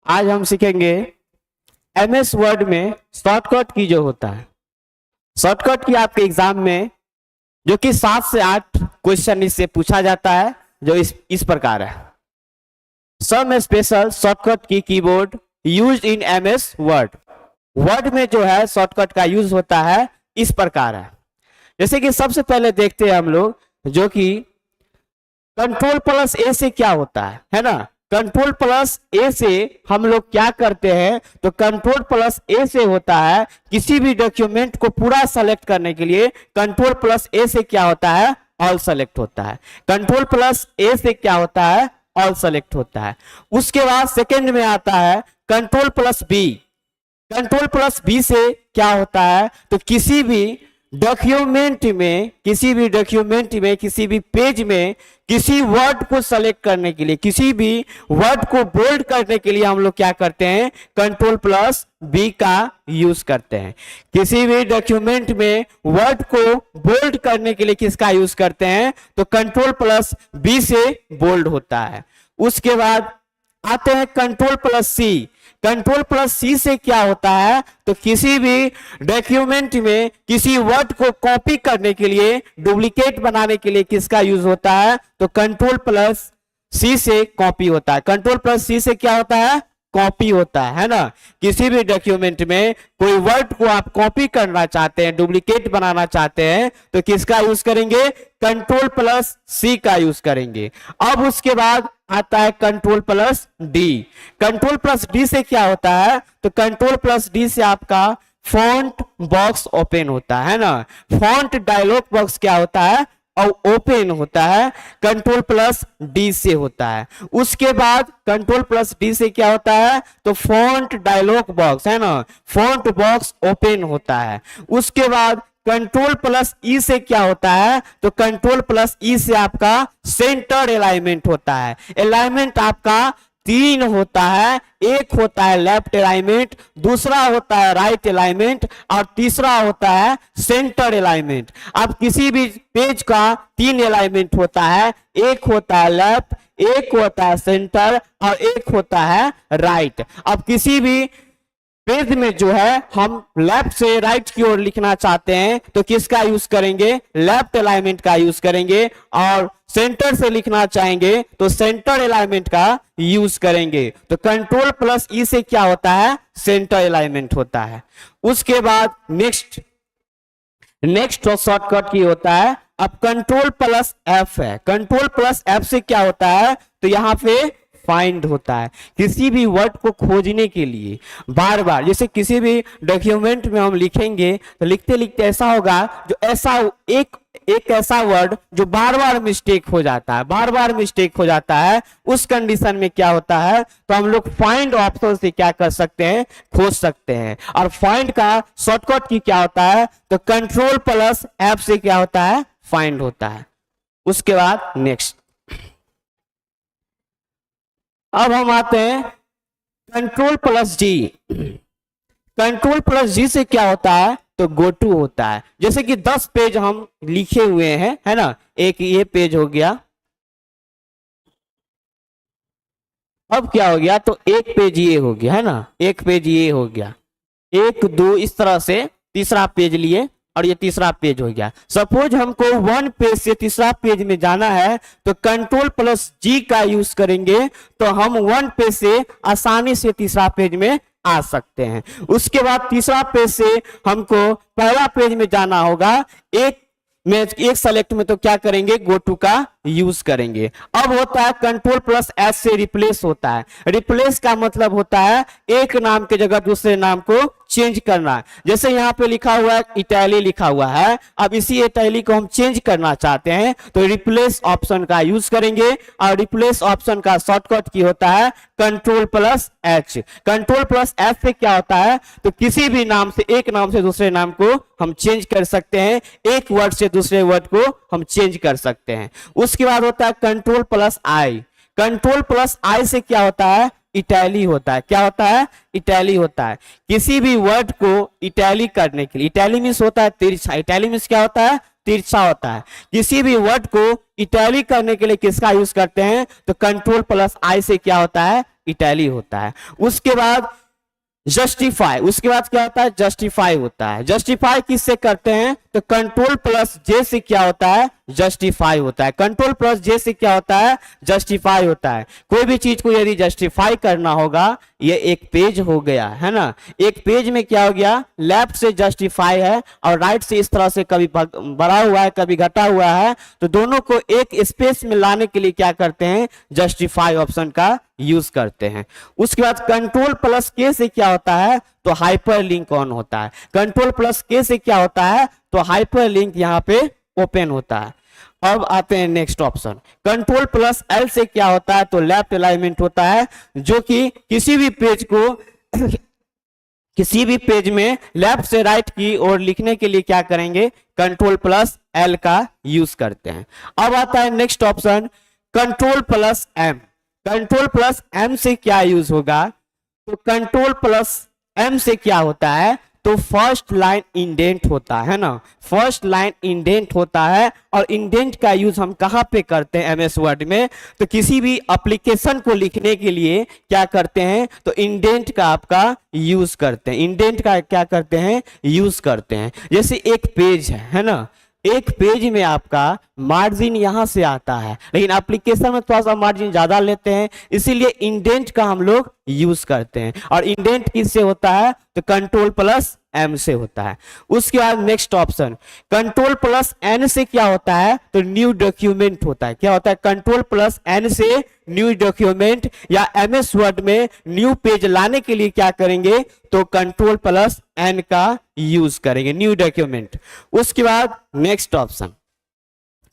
आज हम सीखेंगे एमएस वर्ड में शॉर्टकट की जो होता है। शॉर्टकट की आपके एग्जाम में जो कि 7 से 8 क्वेश्चन इससे पूछा जाता है, जो इस प्रकार है। सम स्पेशल शॉर्टकट की keyboard used in MS word. Word में जो है शॉर्टकट का यूज होता है इस प्रकार है। जैसे कि सबसे पहले देखते हैं हम लोग, जो कि कंट्रोल प्लस ए से क्या होता है ना। कंट्रोल प्लस ए से हम लोग क्या करते हैं, तो कंट्रोल प्लस ए से होता है किसी भी डॉक्यूमेंट को पूरा सेलेक्ट करने के लिए कंट्रोल प्लस ए से क्या होता है, ऑल सेलेक्ट होता है। कंट्रोल प्लस ए से क्या होता है, ऑल सेलेक्ट होता है। उसके बाद सेकंड में आता है control plus B. Control plus B से क्या होता है, तो किसी भी डॉक्यूमेंट में किसी भी पेज में किसी वर्ड को सेलेक्ट करने के लिए, किसी भी वर्ड को बोल्ड करने के लिए हम लोग क्या करते हैं, कंट्रोल प्लस बी का यूज करते हैं। किसी भी डॉक्यूमेंट में वर्ड को बोल्ड करने के लिए किसका यूज करते हैं, तो कंट्रोल प्लस बी से बोल्ड होता है। उसके बाद आते हैं कंट्रोल प्लस सी। कंट्रोल प्लस सी से क्या होता है, तो किसी भी डॉक्यूमेंट में किसी वर्ड को कॉपी करने के लिए, डुप्लीकेट बनाने के लिए किसका यूज होता है, तो कंट्रोल प्लस सी से कॉपी होता है। कंट्रोल प्लस सी से क्या होता है, कॉपी होता है ना। किसी भी डॉक्यूमेंट में कोई वर्ड को आप कॉपी करना चाहते हैं, डुप्लीकेट बनाना चाहते हैं, तो किसका यूज करेंगे, कंट्रोल प्लस सी का यूज करेंगे। अब उसके बाद आता है control plus D. Control plus D से क्या होता है, तो कंट्रोल प्लस डी से आपका फॉन्ट बॉक्स ओपन होता है ना। फॉन्ट डायलॉग बॉक्स क्या होता है, और ओपन होता है, कंट्रोल प्लस डी से होता है। उसके बाद कंट्रोल प्लस डी से क्या होता है, तो फॉन्ट डायलॉग बॉक्स है ना, फॉन्ट बॉक्स ओपन होता है। उसके बाद कंट्रोल प्लस ई से क्या होता है, तो कंट्रोल प्लस ई से आपका सेंटर अलाइनमेंट होता है। अलाइनमेंट आपका 3 होता है, एक होता है लेफ्ट अलाइनमेंट, दूसरा होता है राइट अलाइनमेंट, और तीसरा होता है सेंटर अलाइनमेंट। अब किसी भी पेज का 3 अलाइनमेंट होता है, एक होता है लेफ्ट, एक होता है सेंटर, और एक होता है राइट। अब किसी भी पेज में जो है हम लेफ्ट से राइट की ओर लिखना चाहते हैं, तो किसका यूज करेंगे, लेफ्ट अलाइनमेंट का यूज करेंगे, और सेंटर से लिखना चाहेंगे तो सेंटर अलाइनमेंट का यूज करेंगे। तो कंट्रोल प्लस ई से क्या होता है, सेंटर अलाइनमेंट होता है। उसके बाद नेक्स्ट शॉर्टकट की होता है, अब कंट्रोल प्लस एफ है। कंट्रोल प्लस एफ से क्या होता है, तो यहां पे फाइंड होता है। किसी भी वर्ड को खोजने के लिए बार बार, जैसे किसी भी डॉक्यूमेंट में हम लिखेंगे तो लिखते लिखते ऐसा होगा, जो ऐसा एक ऐसा वर्ड जो बार बार मिस्टेक हो जाता है, उस कंडीशन में क्या होता है, तो हम लोग फाइंड ऑप्शन से क्या कर सकते हैं, खोज सकते हैं। और फाइंड का शॉर्टकट की क्या होता है, तो कंट्रोल प्लस एफ से क्या होता है, फाइंड होता है। उसके बाद नेक्स्ट अब हम आते हैं कंट्रोल प्लस जी। कंट्रोल प्लस जी से क्या होता है, तो गो टू होता है। जैसे कि 10 पेज हम लिखे हुए हैं, है ना, एक ये पेज हो गया। अब क्या हो गया, तो एक पेज ये हो गया, है ना, एक पेज ये हो गया, 1 2 इस तरह से तीसरा पेज लिए, और ये तीसरा पेज हो गया। सपोज हमको 1 पेज से तीसरा पेज में जाना है, तो कंट्रोल प्लस जी का यूज करेंगे, तो हम 1 पेज से आसानी से तीसरा पेज में आ सकते हैं। उसके बाद तीसरा पेज से हमको पहला पेज में जाना होगा, एक सेलेक्ट में, तो क्या करेंगे, गो टू का यूज करेंगे। अब होता है कंट्रोल प्लस एस से रिप्लेस होता है। रिप्लेस का मतलब होता है एक नाम के जगह दूसरे नाम को चेंज करना। जैसे यहाँ पे लिखा हुआ है, इटैली लिखा हुआ है, अब इसी इटैली को हम चेंज करना चाहते हैं, तो रिप्लेस ऑप्शन का यूज करेंगे। और रिप्लेस ऑप्शन का शॉर्टकट की होता है control plus H. Control plus H से क्या होता है, तो किसी भी नाम से, एक नाम से दूसरे नाम को हम चेंज कर सकते हैं, एक वर्ड से दूसरे वर्ड को हम चेंज कर सकते हैं। उसके बाद होता है कंट्रोल प्लस आई। कंट्रोल प्लस आई से क्या होता है, इटैली होता है। क्या होता है, इटैली होता है। किसी भी वर्ड को इटैली करने के लिए, इटैली मीन्स होता है तिरछा, इटैली मीन्स क्या होता है, तिरछा होता है। किसी भी वर्ड को इटैली करने के लिए किसका यूज करते हैं, तो कंट्रोल प्लस आई से क्या होता है, इटैली होता है। उसके बाद जस्टिफाई, उसके बाद क्या होता है, जस्टिफाई होता है। जस्टिफाई किससे करते हैं, तो कंट्रोल प्लस जे से क्या होता है, जस्टिफाई होता है। कंट्रोल प्लस जे से क्या होता है, जस्टिफाई होता है। कोई भी चीज को यदि जस्टिफाई करना होगा, ये एक पेज हो गया है ना, एक पेज में क्या हो गया, लेफ्ट से जस्टिफाई है और राइट से इस तरह से कभी बढ़ा हुआ है कभी घटा हुआ है, तो दोनों को एक स्पेस में लाने के लिए क्या करते हैं, जस्टिफाई ऑप्शन का यूज करते हैं। उसके बाद कंट्रोल प्लस के से क्या होता है, तो हाइपर लिंक ऑन होता है। कंट्रोल प्लस के से क्या होता है, तो हाइपर लिंक यहां पे ओपन होता है। अब आते हैं next option, control plus L से क्या होता है, तो लेफ्ट अलाइनमेंट होता है, जो कि किसी भी पेज को किसी भी पेज में लेफ्ट से राइट की ओर लिखने के लिए क्या करेंगे, कंट्रोल प्लस एल का यूज करते हैं। अब आता है next option, control plus M. Control plus M से क्या यूज होगा, तो कंट्रोल प्लस एम से क्या होता है, तो फर्स्ट लाइन इंडेंट होता है ना, फर्स्ट लाइन इंडेंट होता है। और इंडेंट का यूज हम कहां पे करते हैं एमएस वर्ड में, तो किसी भी एप्लीकेशन को लिखने के लिए क्या करते हैं, तो इंडेंट का आपका यूज करते हैं, इंडेंट का क्या करते हैं, यूज करते हैं। जैसे एक पेज है ना, एक पेज में आपका मार्जिन यहां से आता है, लेकिन एप्लीकेशन में थोड़ा सा मार्जिन ज्यादा लेते हैं, इसीलिए इंडेंट का हम लोग यूज करते हैं। और इंडेंट किससे होता है, तो कंट्रोल प्लस एम से होता है। उसके बाद next option, control plus N से क्या होता है, तो न्यू डॉक्यूमेंट होता है। क्या होता है, कंट्रोल प्लस एन से न्यू डॉक्यूमेंट या एमएस वर्ड में न्यू पेज लाने के लिए क्या करेंगे, तो कंट्रोल प्लस एन का यूज करेंगे, न्यू डॉक्यूमेंट। उसके बाद next option,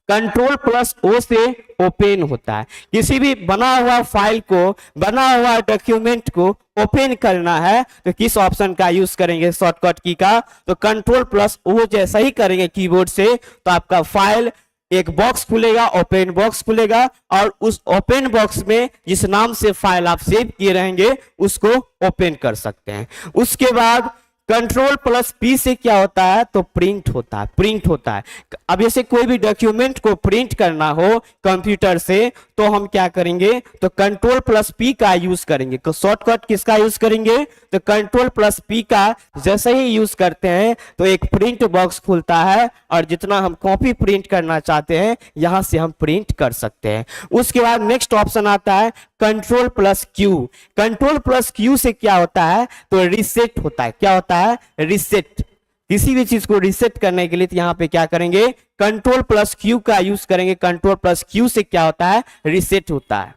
control plus O से ओपन होता है। किसी भी बना हुआ फाइल को, बना हुआ डॉक्यूमेंट को ओपन करना है, तो किस ऑप्शन का यूज करेंगे, शॉर्टकट की का, तो कंट्रोल प्लस ओ जैसा ही करेंगे कीबोर्ड से, तो आपका फाइल एक बॉक्स खुलेगा, ओपन बॉक्स खुलेगा, और उस ओपन बॉक्स में जिस नाम से फाइल आप सेव किए रहेंगे उसको ओपन कर सकते हैं। उसके बाद कंट्रोल प्लस पी से क्या होता है, तो प्रिंट होता है, प्रिंट होता है। अब जैसे कोई भी डॉक्यूमेंट को प्रिंट करना हो कंप्यूटर से, तो हम क्या करेंगे, तो कंट्रोल प्लस पी का यूज करेंगे। तो शॉर्टकट किसका यूज करेंगे, तो कंट्रोल प्लस पी का जैसे ही यूज करते हैं तो एक प्रिंट बॉक्स खुलता है, और जितना हम कॉपी प्रिंट करना चाहते हैं यहां से हम प्रिंट कर सकते हैं। उसके बाद नेक्स्ट ऑप्शन आता है control plus Q. Control plus Q से क्या होता है, तो रिसेट होता है। क्या होता है, रिसेट। किसी भी चीज को रिसेट करने के लिए तो यहां पे क्या करेंगे, कंट्रोल प्लस क्यू का यूज करेंगे। कंट्रोल प्लस क्यू से क्या होता है, रिसेट होता है।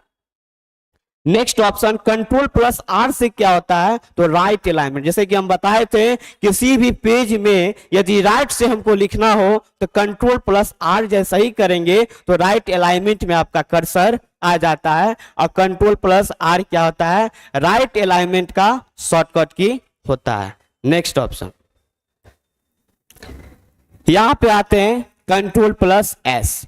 Next option, control plus R से क्या होता है, तो राइट अलाइनमेंट। जैसे कि हम बताए थे, किसी भी पेज में यदि राइट से हमको लिखना हो तो कंट्रोल प्लस आर जैसा ही करेंगे तो राइट अलाइनमेंट में आपका कर्सर आ जाता है। और कंट्रोल प्लस आर क्या होता है, राइट अलाइनमेंट का शॉर्टकट की होता है। नेक्स्ट ऑप्शन, यहां पे आते हैं कंट्रोल प्लस एस।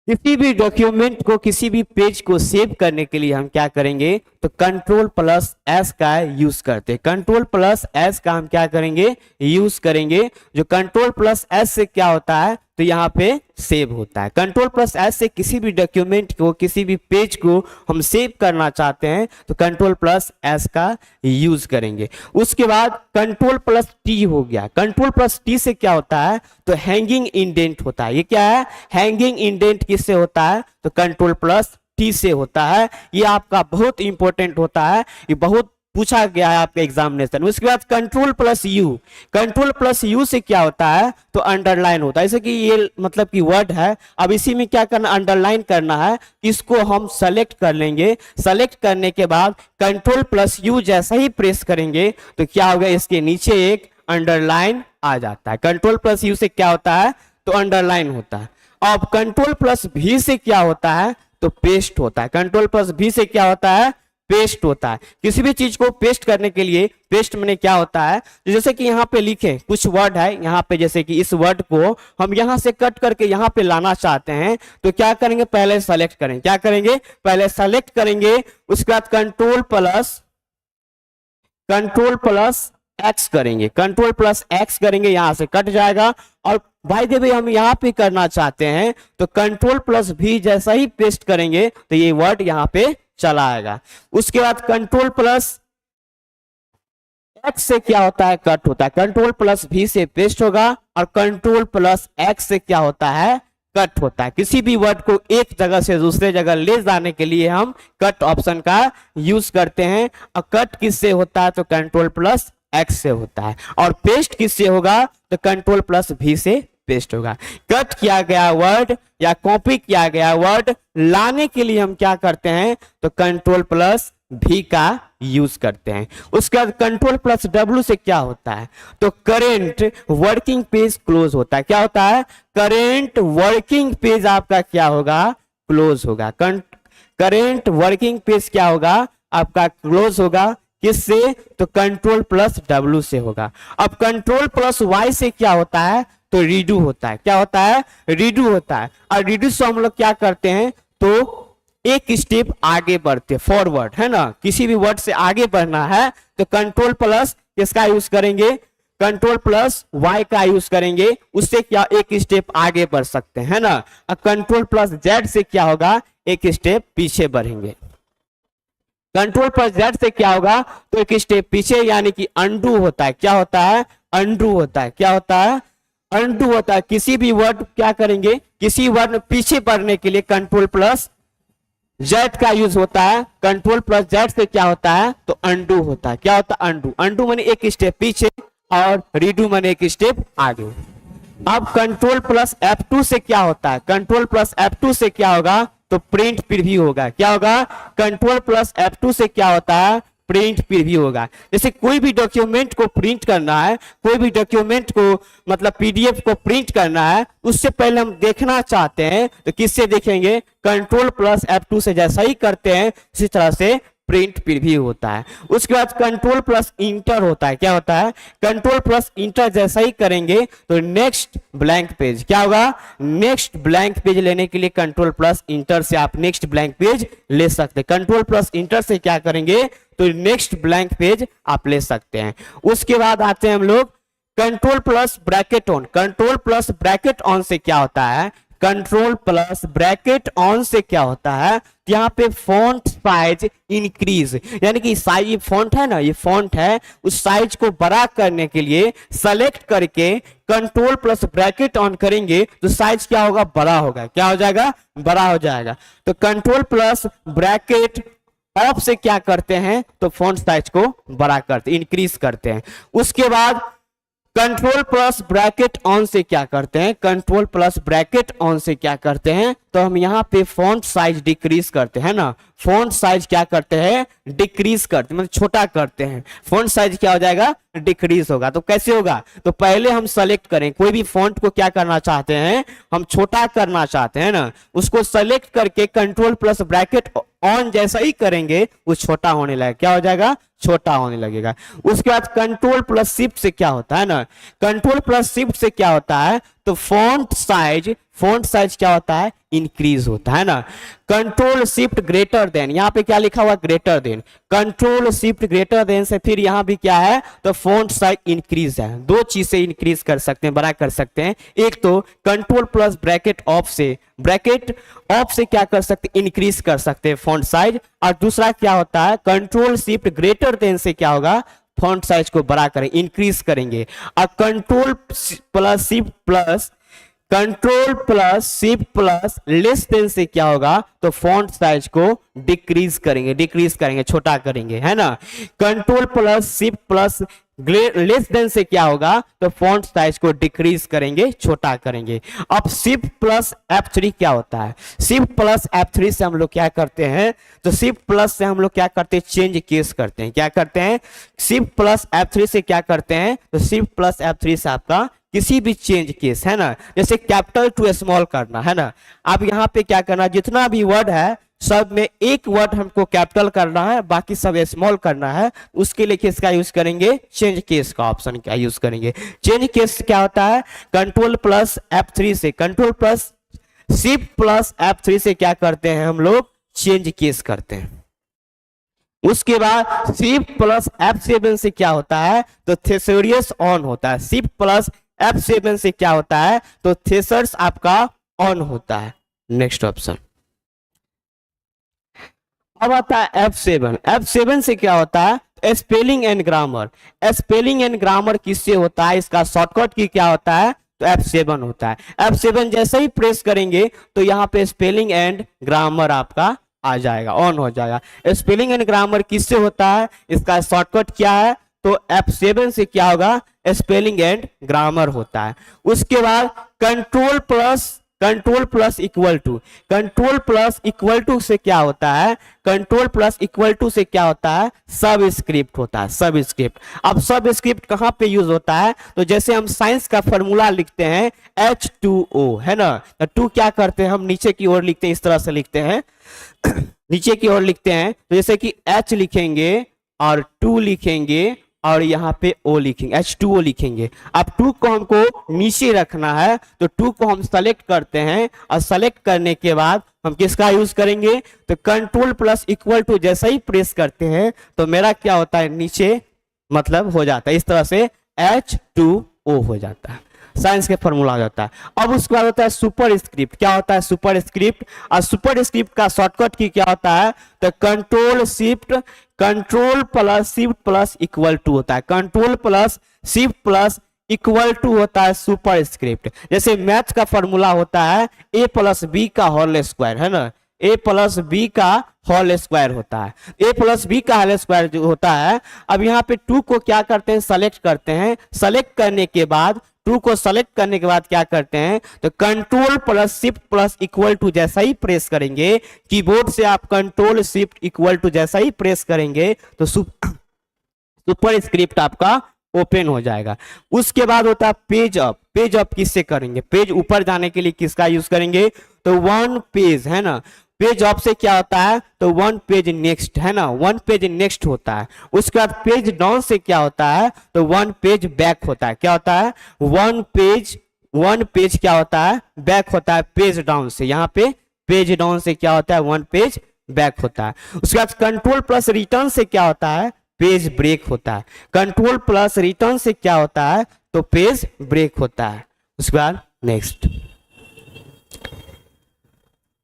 किसी भी डॉक्यूमेंट को, किसी भी पेज को सेव करने के लिए हम क्या करेंगे, तो कंट्रोल प्लस एस का यूज करते हैं। कंट्रोल प्लस एस का हम क्या करेंगे, यूज करेंगे। जो कंट्रोल प्लस एस से क्या होता है, तो यहाँ पे सेव होता है। कंट्रोल प्लस एस से किसी भी डॉक्यूमेंट को, किसी भी पेज को हम सेव करना चाहते हैं तो कंट्रोल प्लस एस का यूज करेंगे। उसके बाद कंट्रोल प्लस टी हो गया। कंट्रोल प्लस टी से क्या होता है, तो हैंगिंग इंडेंट होता है। ये क्या है, हैंगिंग इंडेंट किससे होता है, तो कंट्रोल प्लस टी से होता है। ये आपका बहुत इंपॉर्टेंट होता है, ये बहुत पूछा गया है आपके एग्जामिनेशन। उसके बाद control plus you. Control plus you से क्या होता है, तो अंडरलाइन होता है। जैसे कि ये मतलब कि वर्ड है, अब इसी में क्या करना, अंडरलाइन करना है। इसको हम सेलेक्ट कर लेंगे। सेलेक्ट करने के बाद कंट्रोल प्लस यू जैसा ही प्रेस करेंगे तो क्या होगा, इसके नीचे एक अंडरलाइन आ जाता है। कंट्रोल प्लस यू से क्या होता है, तो अंडरलाइन होता है। अब कंट्रोल प्लस भी से क्या होता है, तो पेस्ट होता है। कंट्रोल प्लस भी से क्या होता है, पेस्ट होता है। किसी भी चीज को पेस्ट करने के लिए पेस्ट में क्या होता है, जैसे कि यहाँ पे लिखे कुछ वर्ड है, यहाँ पे जैसे कि इस वर्ड को हम यहाँ से कट करके यहाँ पे लाना चाहते हैं तो क्या करेंगे, पहले सेलेक्ट करेंगे। क्या करेंगे, पहले सेलेक्ट करेंगे। उसके बाद कंट्रोल प्लस एक्स करेंगे। कंट्रोल प्लस एक्स करेंगे, यहां से कट जाएगा। और भाई द वे हम यहाँ पे करना चाहते हैं तो कंट्रोल प्लस भी जैसा ही पेस्ट करेंगे तो ये वर्ड यहाँ पे चला आएगा। उसके बाद कंट्रोल प्लस एक्स से क्या होता है, कट होता है। कंट्रोल प्लस भी से पेस्ट होगा और कंट्रोल प्लस एक्स से क्या होता है, कट होता है। किसी भी वर्ड को एक जगह से दूसरे जगह ले जाने के लिए हम कट ऑप्शन का यूज करते हैं। और कट किससे होता है, तो कंट्रोल प्लस एक्स से होता है। और पेस्ट किससे होगा, तो कंट्रोल प्लस भी से पेस्ट होगा। कट किया गया वर्ड या कॉपी किया गया वर्ड लाने के लिए हम क्या करते हैं, तो कंट्रोल प्लस भी का यूज करते हैं। उसके बाद कंट्रोल प्लस डब्ल्यू से क्या होता है, तो करेंट वर्किंग पेज क्लोज होता है। क्या होता है, करेंट वर्किंग पेज आपका क्या होगा, क्लोज होगा। करेंट वर्किंग पेज क्या होगा, आपका क्लोज होगा। किससे, तो कंट्रोल प्लस डब्ल्यू से होगा। अब कंट्रोल प्लस वाई से क्या होता है, तो रीडू होता है। क्या होता है, रीडू होता है। और रीडू से हम लोग क्या करते हैं, तो एक स्टेप आगे बढ़ते, फॉरवर्ड, है ना। किसी भी वर्ड से आगे बढ़ना है तो कंट्रोल प्लस किसका यूज करेंगे, कंट्रोल प्लस वाई का यूज करेंगे। उससे क्या एक स्टेप आगे बढ़ सकते हैं, है ना। और कंट्रोल प्लस जेड से क्या होगा, एक स्टेप पीछे बढ़ेंगे। कंट्रोल प्लस जेड से क्या होगा, तो एक स्टेप पीछे, यानी कि अंडू होता है। क्या होता है, अंडू होता है। क्या होता है, अंडू होता है। किसी भी वर्ड क्या करेंगे, किसी वर्ड में पीछे बढ़ने के लिए कंट्रोल प्लस जेड का यूज होता है। कंट्रोल प्लस जेड से क्या होता है, तो अंडू होता है। क्या होता है, अंडू। अंडू माने एक स्टेप पीछे और रीडू माने एक स्टेप आगे। अब कंट्रोल प्लस F2 से क्या होता है, कंट्रोल प्लस F2 से क्या होगा, तो प्रिंट प्रीव्यू होगा। क्या होगा, कंट्रोल प्लस F2 से क्या होता है, प्रिंट प्रीव्यू होगा। जैसे कोई भी डॉक्यूमेंट को प्रिंट करना है, कोई भी डॉक्यूमेंट को मतलब पीडीएफ को प्रिंट करना है, उससे पहले हम देखना चाहते हैं तो किससे देखेंगे, कंट्रोल प्लस F2 से। जैसा ही करते हैं इसी तरह से प्रिंट प्रीव्यू होता है। उसके बाद कंट्रोल प्लस इंटर होता है। क्या होता है, कंट्रोल प्लस इंटर जैसा ही करेंगे तो नेक्स्ट ब्लैंक पेज। क्या होगा, नेक्स्ट ब्लैंक पेज लेने के लिए कंट्रोल प्लस इंटर से आप नेक्स्ट ब्लैंक पेज ले सकते हैं। कंट्रोल प्लस इंटर से क्या करेंगे, तो नेक्स्ट ब्लैंक पेज आप ले सकते हैं। उसके बाद आते हैं हम लोग control plus bracket on. Control plus bracket on से क्या होता है, कंट्रोल प्लस ब्रैकेट ऑन से क्या होता है, यहाँ पे फॉन्ट साइज इंक्रीज, यानी कि साइज, ये फॉन्ट है ना, ये फॉन्ट है, उस साइज को बड़ा करने के लिए सेलेक्ट करके कंट्रोल प्लस ब्रैकेट ऑन करेंगे तो साइज क्या होगा, बड़ा होगा। क्या हो जाएगा, बड़ा हो जाएगा। तो कंट्रोल प्लस ब्रैकेट ऑफ से क्या करते हैं, तो फॉन्ट साइज को बड़ा करते, इंक्रीज करते हैं। उसके बाद कंट्रोल प्लस ब्रैकेट ऑन से क्या करते हैं, कंट्रोल प्लस ब्रैकेट ऑन से क्या करते हैं, तो हम यहाँ पे फॉन्ट साइज डिक्रीज करते हैं ना। फॉन्ट साइज क्या करते हैं, डिक्रीज करते हैं, मतलब छोटा करते हैं। फॉन्ट साइज क्या हो जाएगा, डिक्रीज होगा। तो कैसे होगा, तो पहले हम सेलेक्ट करें, कोई भी फॉन्ट को क्या करना चाहते हैं, हम छोटा करना चाहते हैं ना, उसको सेलेक्ट करके कंट्रोल प्लस ब्रैकेट ऑन जैसा ही करेंगे वो छोटा होने लगेगा। क्या हो जाएगा, छोटा होने लगेगा। उसके बाद कंट्रोल प्लस शिफ्ट से क्या होता है ना, कंट्रोल प्लस शिफ्ट से क्या होता है, तो फॉन्ट साइज क्या होता है, इंक्रीज होता है ना। कंट्रोल शिफ्ट ग्रेटर देन, यहाँ पे क्या लिखा हुआ, greater than. Control shift greater than से फिर यहाँ भी क्या है, तो फॉन्ट साइज इंक्रीज है। दो चीज से इंक्रीज कर सकते हैं, बड़ा कर सकते हैं। एक तो कंट्रोल प्लस ब्रैकेट ऑफ से, ब्रैकेट ऑफ से क्या कर सकते, इंक्रीज कर सकते हैं फॉन्ट साइज। और दूसरा क्या होता है, कंट्रोल शिफ्ट ग्रेटर देन से क्या होगा, फॉन्ट साइज को बड़ा करें, इंक्रीज करेंगे। और control plus shift plus less than से क्या होगा, तो फॉन्ट साइज को डिक्रीज करेंगे, छोटा करेंगे, है ना। Control plus shift plus less than से क्या होगा, तो फॉन्ट साइज को डिक्रीज करेंगे, छोटा करेंगे। अब शिफ्ट प्लस F3 क्या होता है, शिफ्ट प्लस F3 से हम लोग क्या करते हैं, तो शिफ्ट प्लस से हम लोग क्या करते हैं, चेंज केस करते हैं। क्या करते हैं, शिफ्ट प्लस F3 से क्या करते हैं, तो शिफ्ट प्लस F3 से आपका किसी भी चेंज केस, है ना, जैसे कैपिटल टू स्मॉल करना, है ना। आप यहाँ पे क्या करना, जितना भी वर्ड है सब में एक वर्ड हमको कैपिटल करना है, बाकी सब स्मॉल करना है। उसके लिए किसका यूज करेंगे, चेंज केस का ऑप्शन का यूज करेंगे। चेंज केस क्या होता है, कंट्रोल प्लस F3 से, control plus shift plus F3 से क्या करते हैं हम लोग, चेंज केस करते हैं। उसके बाद शिफ्ट प्लस F7 से क्या होता है, तो थेसोरियस ऑन होता है। शिफ्ट प्लस F7 से क्या होता है, तो थेसर्स आपका ऑन होता है। Next option. अब आता है F7। F7 से क्या होता है? Spelling and grammar. Spelling and grammar किससे होता है? इसका शॉर्टकट की क्या होता है? तो F7 होता है। F7 जैसे ही प्रेस करेंगे तो यहाँ पे स्पेलिंग एंड ग्रामर आपका आ जाएगा, ऑन हो जाएगा। स्पेलिंग एंड ग्रामर किससे होता है? इसका शॉर्टकट क्या है? तो F7 से क्या होगा? स्पेलिंग एंड ग्रामर होता है। उसके बाद control plus equal to. Control plus equal to से क्या होता है? कंट्रोल प्लस इक्वल टू से क्या होता है? सब स्क्रिप्ट होता है, सब स्क्रिप्ट। अब सब स्क्रिप्ट कहां पे यूज होता है? तो जैसे हम साइंस का फॉर्मूला लिखते हैं H2O, है ना, तो टू क्या करते हैं हम? नीचे की ओर लिखते हैं, इस तरह से लिखते हैं नीचे की ओर लिखते हैं, तो जैसे कि H लिखेंगे और 2 लिखेंगे और यहाँ पे O लिखेंगे, H2O लिखेंगे। अब 2 को हमको नीचे रखना है तो 2 को हम सेलेक्ट करते हैं और सेलेक्ट करने के बाद हम किसका यूज करेंगे? तो कंट्रोल प्लस इक्वल टू जैसा ही प्रेस करते हैं तो मेरा क्या होता है? नीचे मतलब हो जाता है, इस तरह से H2O हो जाता है, साइंस के फॉर्मूला हो जाता है। अब उसके बाद होता है सुपर स्क्रिप्ट। क्या होता है सुपर स्क्रिप्ट? और सुपर स्क्रिप्ट का शॉर्टकट की क्या होता है? तो control plus shift plus equal to होता है। Control plus shift plus equal to होता है सुपर स्क्रिप्ट। जैसे मैथ का फॉर्मूला होता है a प्लस बी का होल स्क्वायर, है ना, a प्लस बी का होल स्क्वायर होता है, a प्लस बी का होल स्क्वायर जो होता है। अब यहाँ पे 2 को क्या करते हैं? सेलेक्ट करते हैं। सेलेक्ट करने के बाद 2 को सेलेक्ट करने के बाद क्या करते हैं? तो control plus shift plus equal to जैसा ही प्रेस करेंगे, कीबोर्ड से आप कंट्रोल शिफ्ट इक्वल टू जैसा ही प्रेस करेंगे तो सुपर स्क्रिप्ट आपका ओपन हो जाएगा। उसके बाद होता है पेज अप। पेज अप किससे करेंगे? पेज ऊपर जाने के लिए किसका यूज करेंगे? तो 1 पेज, है ना। पेज अप से क्या होता है? तो 1 पेज नेक्स्ट, है ना, 1 पेज नेक्स्ट होता है। उसके बाद पेज डाउन से क्या होता है? तो 1 पेज बैक होता है। क्या होता है? 1 पेज क्या होता है? बैक होता है पेज डाउन से। यहाँ पे पेज डाउन से क्या होता है? 1 पेज बैक होता है। उसके बाद कंट्रोल प्लस रिटर्न से क्या होता है? पेज ब्रेक होता है। कंट्रोल प्लस रिटर्न से क्या होता है? तो पेज ब्रेक होता है। उसके बाद नेक्स्ट,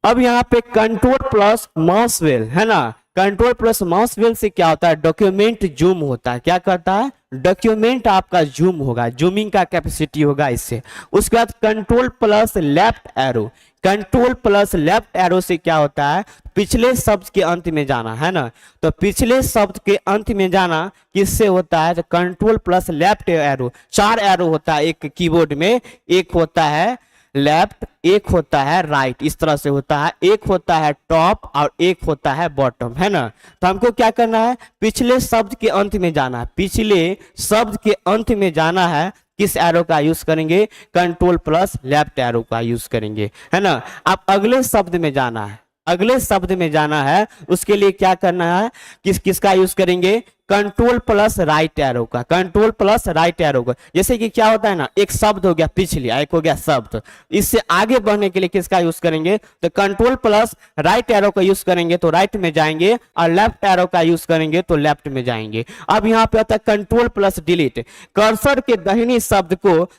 अब यहाँ पे कंट्रोल प्लस माउस व्हील, है ना, कंट्रोल प्लस माउस व्हील से क्या होता है? डॉक्यूमेंट जूम होता है। क्या करता है? डॉक्यूमेंट आपका जूम होगा, जूमिंग का कैपेसिटी होगा इससे। उसके बाद control plus left arrow. Control plus left arrow से क्या होता है? पिछले शब्द के अंत में जाना, है ना, तो पिछले शब्द के अंत में जाना किससे होता है? तो control plus left arrow. 4 arrow होता है एक कीबोर्ड में, एक होता है लेफ्ट, एक होता है राइट, इस तरह से होता है। एक होता है टॉप और एक होता है बॉटम, है ना। तो हमको क्या करना है? पिछले शब्द के अंत में जाना है, पिछले शब्द के अंत में जाना है। किस एरो का यूज करेंगे? कंट्रोल प्लस लेफ्ट एरो का यूज करेंगे, है ना। आप अगले शब्द में जाना है, अगले शब्द में जाना है, उसके लिए क्या करना है? किसका यूज करेंगे? कंट्रोल प्लस राइट एरो का, कंट्रोल प्लस राइट एरो का। जैसे कि क्या होता है ना, एक शब्द हो गया पिछले, एक हो गया शब्द, इससे आगे बढ़ने के लिए किसका यूज करेंगे? तो कंट्रोल प्लस राइट एरो का यूज करेंगे तो राइट में जाएंगे, और लेफ्ट एरो का यूज करेंगे तो लेफ्ट में जाएंगे। अब यहाँ पे आता है कंट्रोल प्लस डिलीट। कर्सर के दाहिनी शब्द को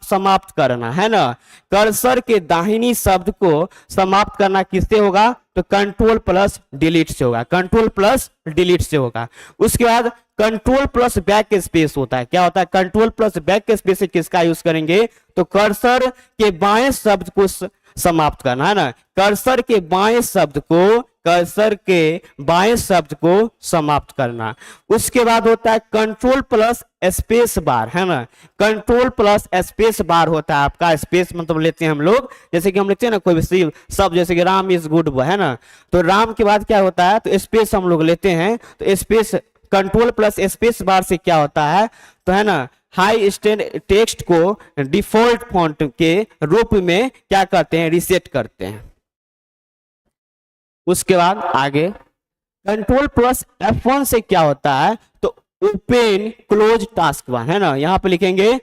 समाप्त करना, है ना, कर्सर के दाहिनी शब्द को समाप्त करना किससे होगा? तो कंट्रोल प्लस डिलीट से होगा, कंट्रोल प्लस डिलीट से होगा। उसके बाद कंट्रोल प्लस बैक स्पेस होता है। क्या होता है? कंट्रोल प्लस बैक स्पेस से किसका यूज करेंगे? तो कर्सर के बाएं शब्द को समाप्त करना, है ना, कर्सर के बाएं शब्द को, कर्सर के बाएं शब्द को समाप्त करना। उसके बाद होता है कंट्रोल प्लस स्पेस बार, है ना, कंट्रोल प्लस स्पेस बार होता है आपका। स्पेस मतलब लेते हैं हम लोग, जैसे कि हम लेते हैं ना कोई भी शब्द, जैसे कि राम इज गुड बॉय, है ना, तो राम के बाद क्या होता है? तो स्पेस हम लोग लेते हैं, तो space, control plus space bar से क्या होता है? तो है ना, हाई स्टैंड टेक्स्ट को डिफॉल्ट फॉन्ट के रूप में क्या करते हैं? रीसेट करते हैं। उसके बाद आगे कंट्रोल प्लस F1 से क्या होता है? तो ओपन क्लोज टास्क बार, है ना, यहाँ पे लिखेंगे,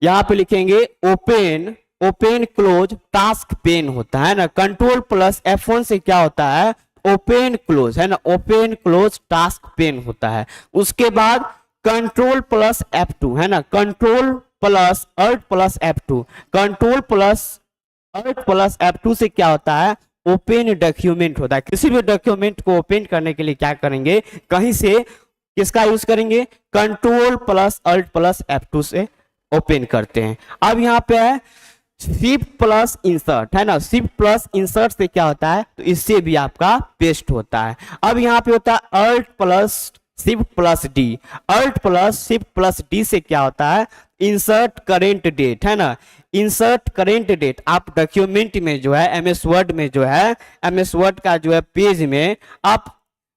यहाँ पे लिखेंगे ओपन क्लोज टास्क पेन होता है ना। कंट्रोल प्लस F1 से क्या होता है? ओपन क्लोज, है ना, ओपन क्लोज टास्क पेन होता है। उसके बाद कंट्रोल प्लस F2, है ना, control plus alt plus F2, control plus alt plus F2 से क्या होता है? ओपन डॉक्यूमेंट होता है। किसी भी डॉक्यूमेंट को ओपन करने के लिए क्या करेंगे, कहीं से किसका यूज करेंगे, control plus alt plus F2 से ओपन करते हैं। अब यहाँ पे है शिफ्ट प्लस इंसर्ट, है ना, शिफ्ट प्लस इंसर्ट से क्या होता है, तो इससे भी आपका पेस्ट होता है। अब यहाँ पे होता है alt plus shift plus D, alt plus shift plus D से क्या होता है, इंसर्ट करेंट डेट, है ना, इंसर्ट करेंट डेट। आप डॉक्यूमेंट में जो है एमएस वर्ड में जो है, एमएस वर्ड का जो है पेज में आप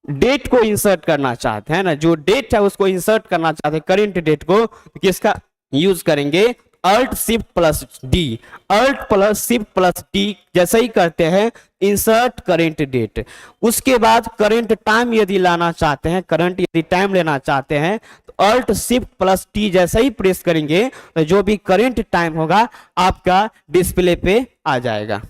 डेट को इंसर्ट करना चाहते हैं ना, जो डेट है उसको इंसर्ट करना चाहते हैं, करेंट डेट को, तो किसका यूज करेंगे, alt shift plus D, alt plus shift plus D जैसे ही करते हैं इंसर्ट करेंट डेट। उसके बाद करंट टाइम यदि लाना चाहते हैं, करंट यदि टाइम लेना चाहते हैं, तो अल्ट शिफ्ट प्लस टी जैसे ही प्रेस करेंगे तो जो भी करंट टाइम होगा आपका डिस्प्ले पे आ जाएगा।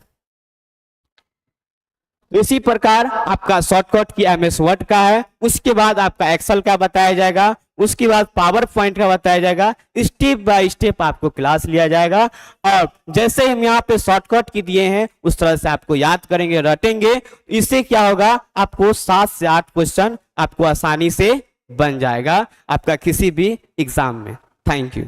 इसी प्रकार आपका शॉर्टकट की एमएस वर्ड का है, उसके बाद आपका एक्सेल का बताया जाएगा, उसके बाद पावर पॉइंट का बताया जाएगा, स्टेप बाय स्टेप आपको क्लास लिया जाएगा। और जैसे हम यहाँ पे शॉर्टकट की दिए हैं उस तरह से आपको याद करेंगे, रटेंगे, इससे क्या होगा, आपको 7 से 8 क्वेश्चन आपको आसानी से बन जाएगा आपका किसी भी एग्जाम में। Thank you.